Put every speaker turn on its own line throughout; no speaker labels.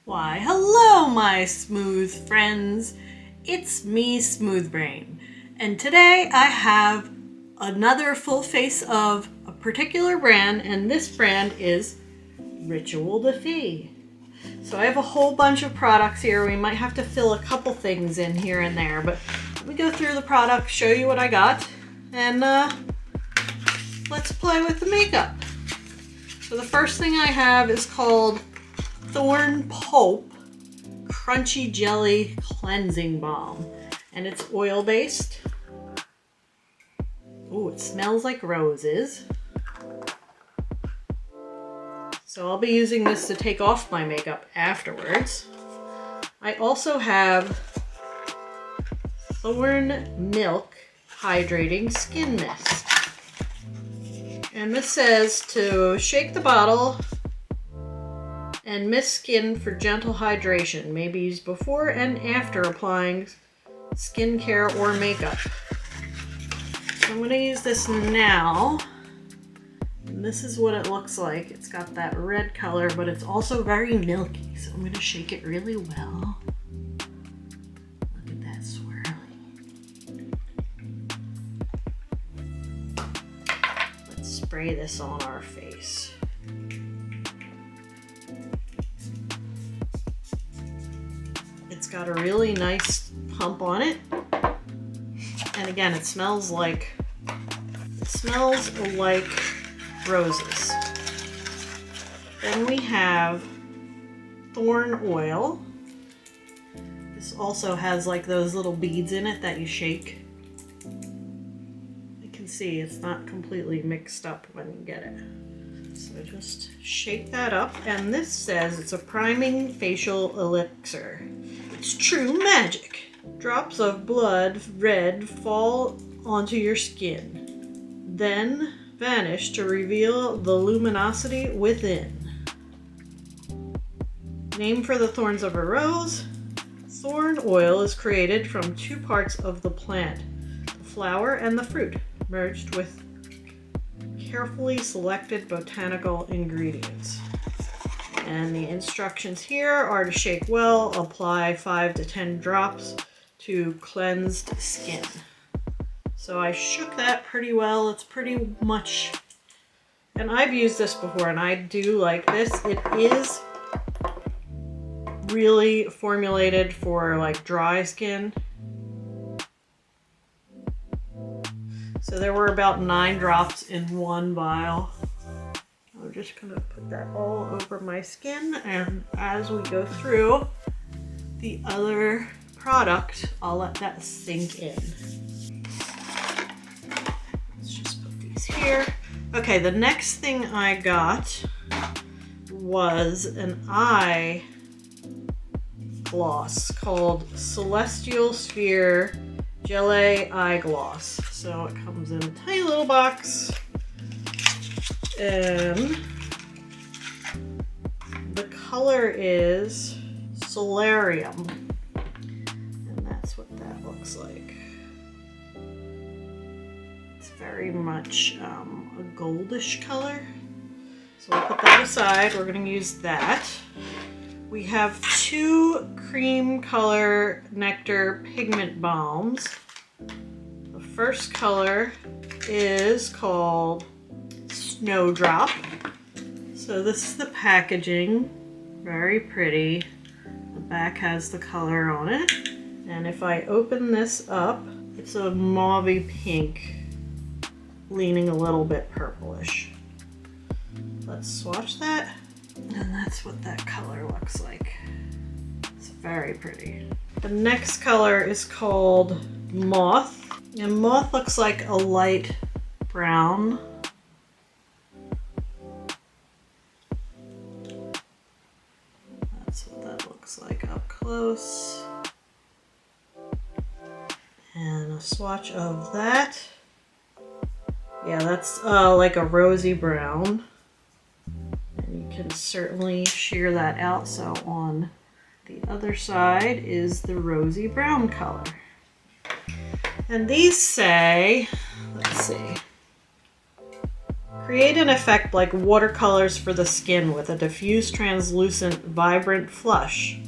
Why, hello, my smooth friends. It's me, Smooth Brain, and today I have another full face of a particular brand, and this brand is Rituel de Fille. So I have a whole bunch of products here. We might have to fill a couple things in here and there, but let me go through the products, show you what I got, and let's play with the makeup. So the first thing I have is called Thorn Pulp Crunchy Jelly Cleansing Balm, and it's oil based. Ooh, it smells like roses. So I'll be using this to take off my makeup afterwards. I also have Thorn Milk Hydrating Skin Mist, and this says to shake the bottle and mist skin for gentle hydration. May be used before and after applying skincare or makeup. So I'm going to use this now. And this is what it looks like. It's got that red color, but it's also very milky. So I'm going to shake it really well. Look at that swirling. Let's spray this on our face. It's got a really nice pump on it, and again, it smells like roses. Then we have Thorn Oil. This also has like those little beads in it that you shake. You can see it's not completely mixed up when you get it. So just shake that up, and this says it's a priming facial elixir. It's true magic. Drops of blood red fall onto your skin, then vanish to reveal the luminosity within. Name for the thorns of a rose. Thorn oil is created from two parts of the plant, the flower and the fruit, merged with carefully selected botanical ingredients. And the instructions here are to shake well, apply 5 to 10 drops to cleansed skin. So I shook that pretty well. It's pretty much, and I've used this before and I do like this. It is really formulated for like dry skin. So there were about 9 drops in one vial. I'm just going to put that all over my skin, and as we go through the other product, I'll let that sink in. Let's just put these here. Okay, the next thing I got was an eye gloss called Celestial Sphere Gelée Eye Gloss. So it comes in a tiny little box, and the color is Solarium, and that's what that looks like. It's very much a goldish color. So we'll put that aside. We're going to use that. We have 2 cream color nectar pigment balms. The first color is called Snowdrop. So this is the packaging, very pretty. The back has the color on it, and if I open this up, it's a mauvey pink, leaning a little bit purplish. Let's swatch that, and that's what that color looks like. It's very pretty. The next color is called Moth, and Moth looks like a light brown. That's what that looks like up close. And a swatch of that. Yeah, that's like a rosy brown. And you can certainly shear that out. So on the other side is the rosy brown color. And these say, let's see, Create an effect like watercolors for the skin with a diffuse, translucent, vibrant flush.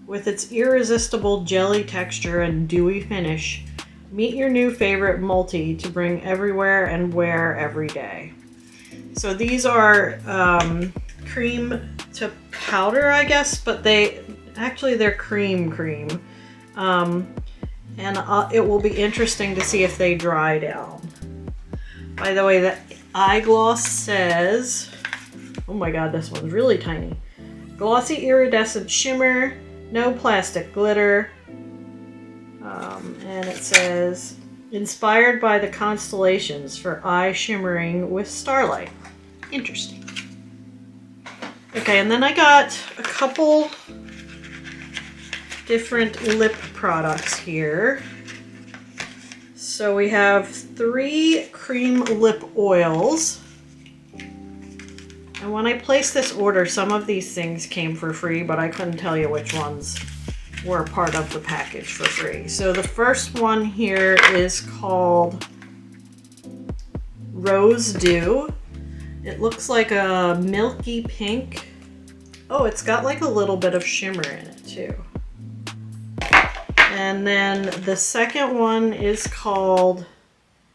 With its irresistible jelly texture and dewy finish, meet your new favorite multi to bring everywhere and wear every day. So these are cream to powder, I guess, but they're cream. It will be interesting to see if they dry down. By the way, the eye gloss says, oh my god, this one's really tiny. Glossy iridescent shimmer, no plastic glitter. And it says, inspired by the constellations for eye shimmering with starlight. Interesting. Okay, and then I got a couple different lip products here. So we have 3 cream lip oils. And when I placed this order, some of these things came for free, but I couldn't tell you which ones were part of the package for free. So the first one here is called Rose Dew. It looks like a milky pink. Oh, it's got like a little bit of shimmer in it too. And then the second one is called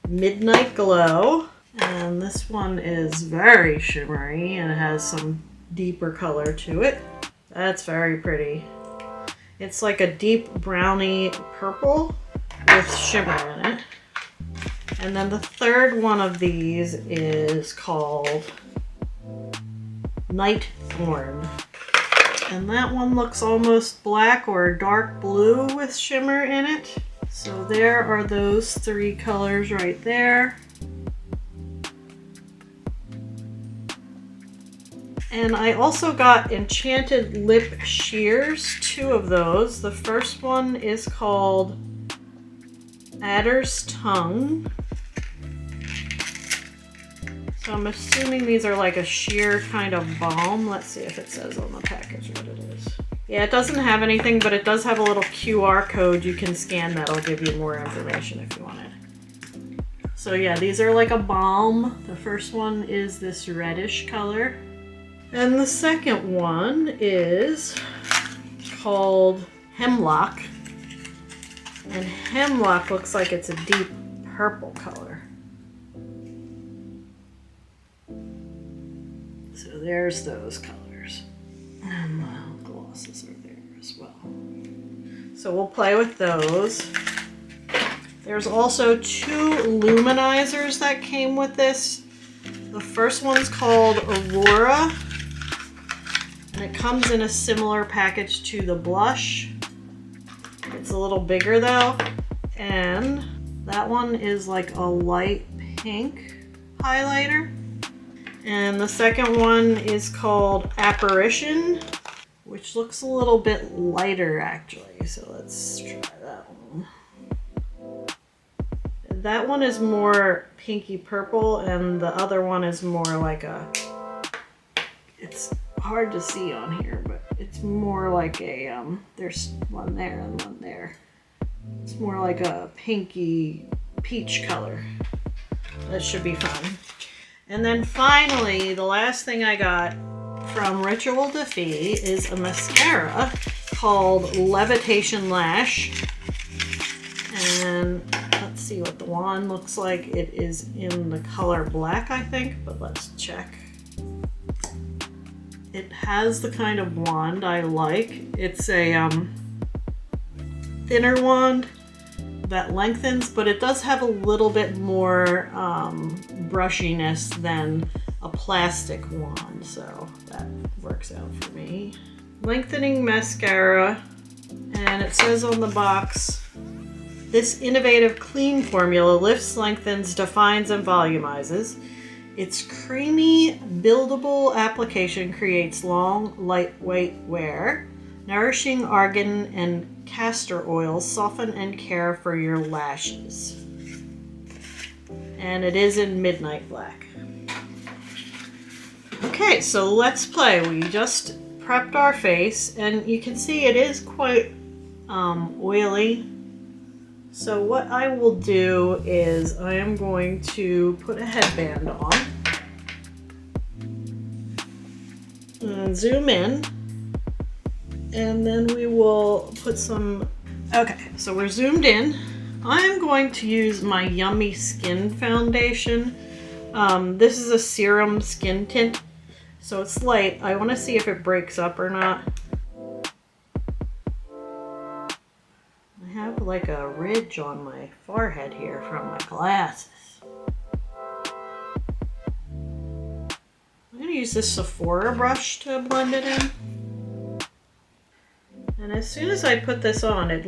Midnight Glow. And this one is very shimmery and it has some deeper color to it. That's very pretty. It's like a deep brownie purple with shimmer in it. And then the third one of these is called Night Thorn. And that one looks almost black or dark blue with shimmer in it. So there are those 3 colors right there. And I also got Enchanted Lip Shears, 2 of those. The first one is called Adder's Tongue. So I'm assuming these are like a sheer kind of balm. Let's see if it says on the package what it is. Yeah, it doesn't have anything, but it does have a little QR code you can scan that'll give you more information if you want it. So yeah, these are like a balm. The first one is this reddish color. And the second one is called Hemlock. And Hemlock looks like it's a deep purple color. So there's those colors. And the glosses are there as well. So we'll play with those. There's also 2 luminizers that came with this. The first one's called Aurora. And it comes in a similar package to the blush. It's a little bigger though. And that one is like a light pink highlighter. And the second one is called Apparition, which looks a little bit lighter actually. So let's try that one. That one is more pinky purple and the other one is more like a, it's hard to see on here, but it's more like a, there's one there and one there. It's more like a pinky peach color. That should be fun. And then finally, the last thing I got from Rituel de Fille is a mascara called Levitation Lash. And let's see what the wand looks like. It is in the color black, I think, but let's check. It has the kind of wand I like. It's a thinner wand that lengthens, but it does have a little bit more brushiness than a plastic wand, so that works out for me. Lengthening mascara, and it says on the box, this innovative clean formula lifts, lengthens, defines, and volumizes. Its creamy, buildable application creates long, lightweight wear. Nourishing argan and castor oils soften and care for your lashes. And it is in Midnight Black. Okay, so let's play. We just prepped our face, and you can see it is quite oily. So what I will do is I am going to put a headband on. can zoom in, and then we will put some, okay, so we're zoomed in. I'm going to use my Yummy Skin Foundation. This is a serum skin tint, so it's light. I want to see if it breaks up or not. I have like a ridge on my forehead here from my glasses. I'm going to use this Sephora brush to blend it in. And as soon as I put this on, it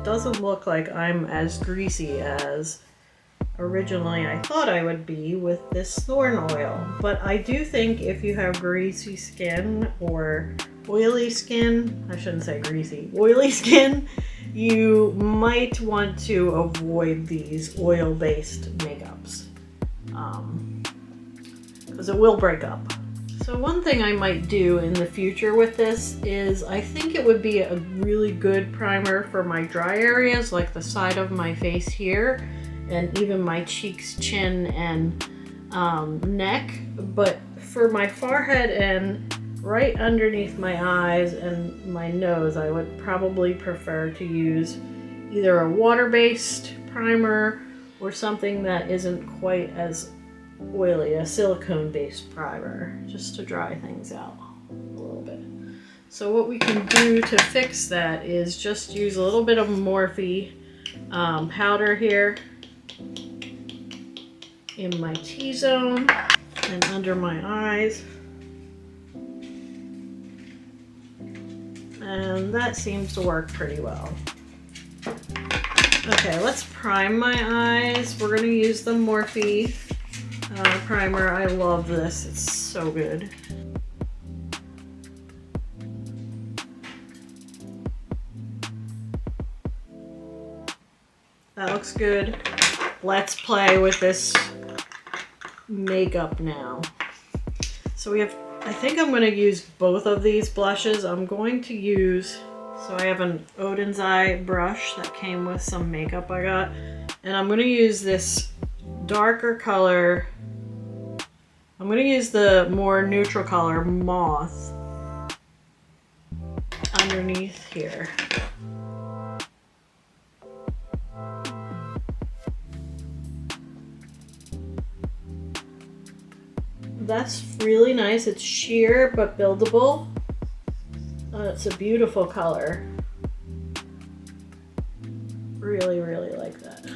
doesn't look like I'm as greasy as originally I thought I would be with this thorn oil. But I do think if you have greasy skin or oily skin, I shouldn't say greasy, oily skin, you might want to avoid these oil-based makeups because it will break up. So one thing I might do in the future with this is I think it would be a really good primer for my dry areas, like the side of my face here, and even my cheeks, chin, and neck. But for my forehead and right underneath my eyes and my nose, I would probably prefer to use either a water-based primer or something that isn't quite as oily, a silicone-based primer, just to dry things out a little bit. So what we can do to fix that is just use a little bit of Morphe powder here in my T-zone and under my eyes. And that seems to work pretty well. Okay, let's prime my eyes. We're going to use the Morphe primer. I love this. It's so good. That looks good. Let's play with this makeup now. So we have, I think I'm going to use both of these blushes. I'm going to use, so I have an Odin's Eye brush that came with some makeup I got, and I'm going to use this darker color. I'm going to use the more neutral color Moth underneath here. That's really nice. It's sheer but buildable. It's a beautiful color. Really, really like that.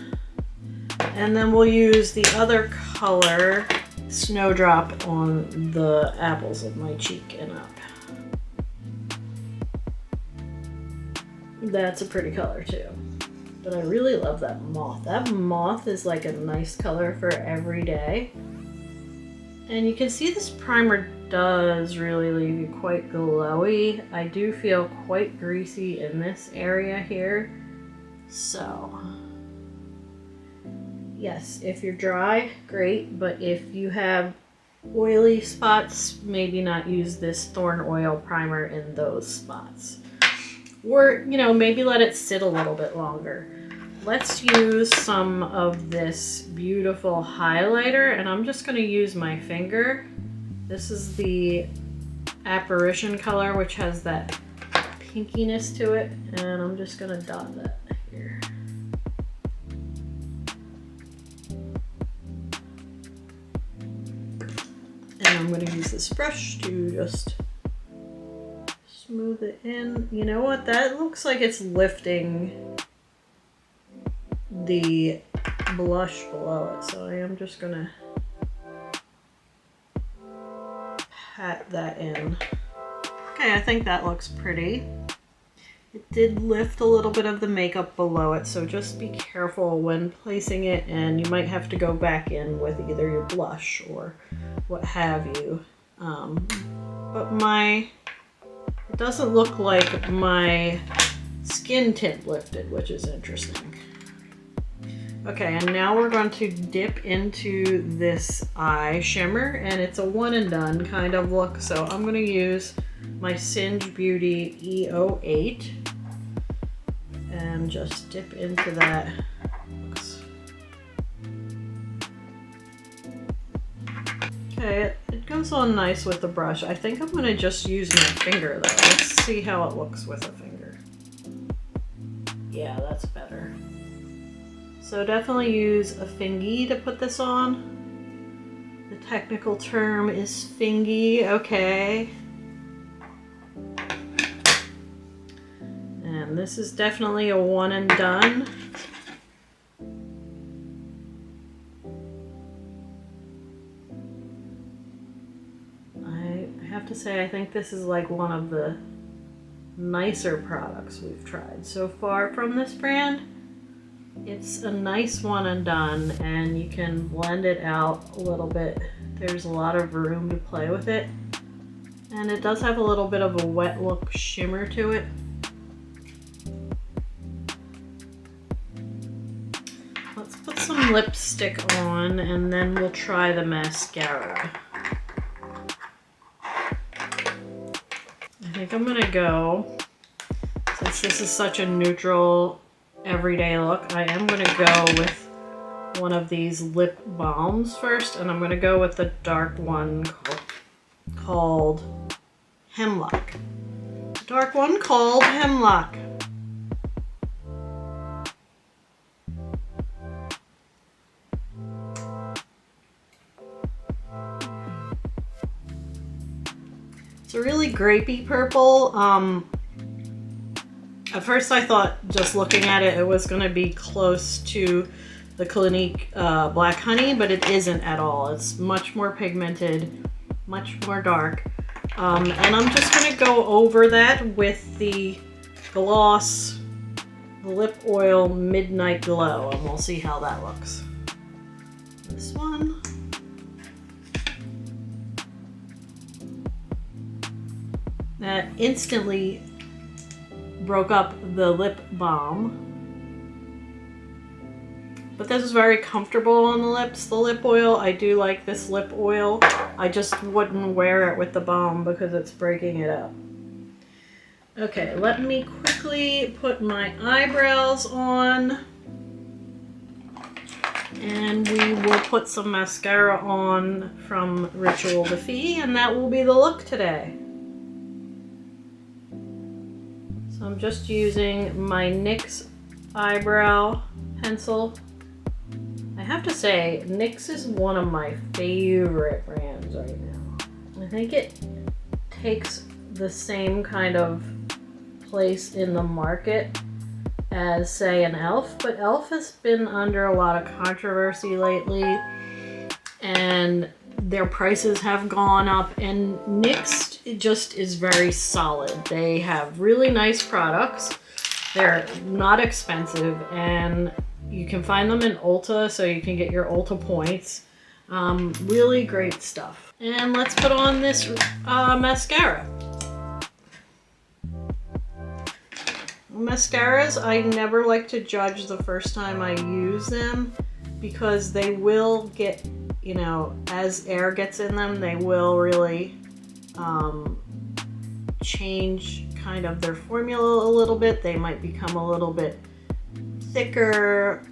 And then we'll use the other color, Snowdrop, on the apples of my cheek and up. That's a pretty color too. But I really love that Moth. That Moth is like a nice color for every day. And you can see this primer does really leave you quite glowy. I do feel quite greasy in this area here. So, yes, if you're dry, great. But if you have oily spots, maybe not use this Thorn Oil primer in those spots. Or, you know, maybe let it sit a little bit longer. Let's use some of this beautiful highlighter, and I'm just going to use my finger. This is the Apparition color, which has that pinkiness to it, and I'm just going to dot that here. And I'm going to use this brush to just smooth it in. You know what? That looks like it's lifting the blush below it, so I am just gonna pat that in. Okay, I think that looks pretty. It did lift a little bit of the makeup below it, so just be careful when placing it, and you might have to go back in with either your blush or what have you. But it doesn't look like my skin tint lifted, which is interesting. Okay, and now we're going to dip into this eye shimmer, and it's a one and done kind of look, so I'm going to use my Singe Beauty E08 and just dip into that. Okay, it It goes on nice with the brush. I think I'm going to just use my finger though. Let's see how it looks with a finger. Yeah, that's better. So definitely use a fingy to put this on. The technical term is fingy, okay. And this is definitely a one and done. I have to say, I think this is like one of the nicer products we've tried so far from this brand. It's a nice one and done, and you can blend it out a little bit. There's a lot of room to play with it, and it does have a little bit of a wet look shimmer to it. Let's put some lipstick on, and then we'll try the mascara. I think I'm gonna go, since this is such a neutral everyday look, I am gonna go with one of these lip balms first, and I'm gonna go with the dark one called Hemlock. Dark one called Hemlock. It's a really grapey purple. At first I thought, just looking at it, it was going to be close to the Clinique Black Honey, but it isn't at all. It's much more pigmented, much more dark. And I'm just going to go over that with the gloss, the Lip Oil Midnight Glow, and we'll see how that looks. This one. That instantly broke up the lip balm. But this is very comfortable on the lips, the lip oil. I do like this lip oil. I just wouldn't wear it with the balm because it's breaking it up. Okay, let me quickly put my eyebrows on. And we will put some mascara on from Rituel de Fille, and that will be the look today. So I'm just using my NYX eyebrow pencil. I have to say, NYX is one of my favorite brands right now. I think it takes the same kind of place in the market as, say, an e.l.f., but e.l.f. has been under a lot of controversy lately, and their prices have gone up, and NYX just is very solid. They have really nice products. They're not expensive, and you can find them in Ulta, so you can get your Ulta points. Really great stuff. And let's put on this mascara. Mascaras, I never like to judge the first time I use them, because they will get, you know, as air gets in them, they will really change kind of their formula a little bit. They might become a little bit thicker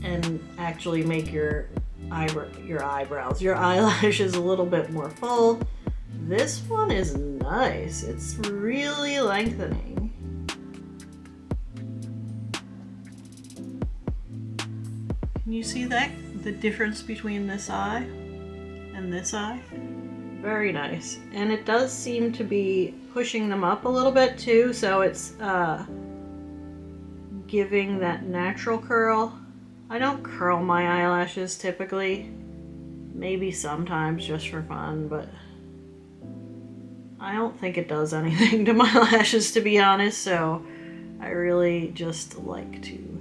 and actually make your eyebrows, your eyelashes a little bit more full. This one is nice. It's really lengthening. Can you see that? The difference between this eye and this eye? Very nice. And it does seem to be pushing them up a little bit too, so it's giving that natural curl. I don't curl my eyelashes typically. Maybe sometimes just for fun, but I don't think it does anything to my lashes, to be honest, so I really just like to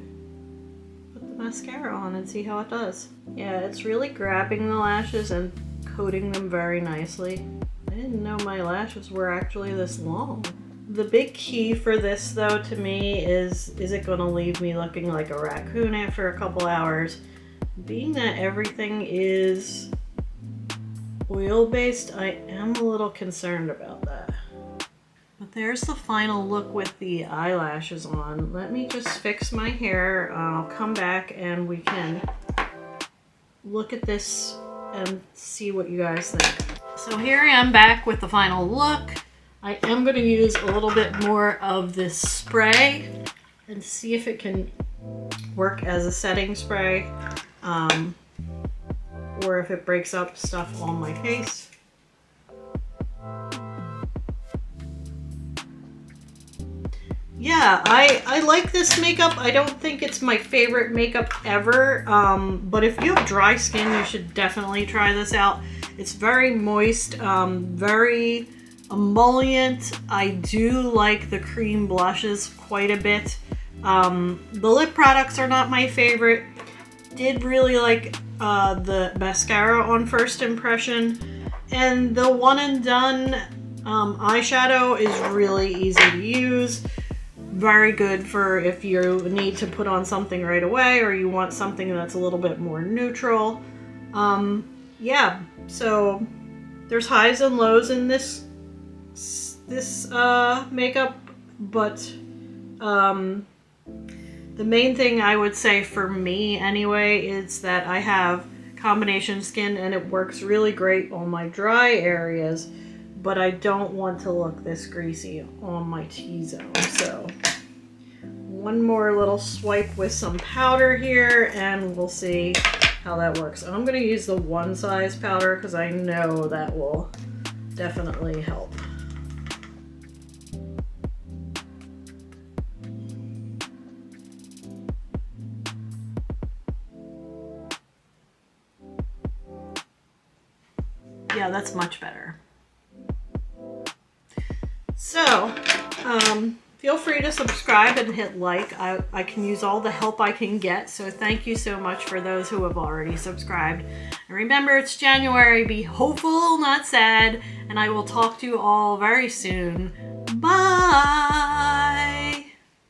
put the mascara on and see how it does. Yeah, it's really grabbing the lashes and coating them very nicely. I didn't know my lashes were actually this long. The big key for this, though, to me is it going to leave me looking like a raccoon after a couple hours? Being that everything is oil-based, I am a little concerned about that. But there's the final look with the eyelashes on. Let me just fix my hair. I'll come back and we can look at this and see what you guys think. So here I am back with the final look. I am going to use a little bit more of this spray and see if it can work as a setting spray, or if it breaks up stuff on my face. Yeah, I like this makeup. I don't think it's my favorite makeup ever, but if you have dry skin, you should definitely try this out. It's very moist, very emollient. I do like the cream blushes quite a bit. The lip products are not my favorite. Did really like the mascara on first impression, and the one and done eyeshadow is really easy to use. Very good for if you need to put on something right away or you want something that's a little bit more neutral. Yeah, so there's highs and lows in this makeup, but the main thing I would say for me anyway is that I have combination skin and it works really great on my dry areas, but I don't want to look this greasy on my T-zone. So one more little swipe with some powder here and we'll see how that works. I'm going to use the one size powder because I know that will definitely help. Yeah, that's much better. So, feel free to subscribe and hit like. I can use all the help I can get, so thank you so much for those who have already subscribed. And remember, it's January. Be hopeful, not sad, and I will talk to you all very soon.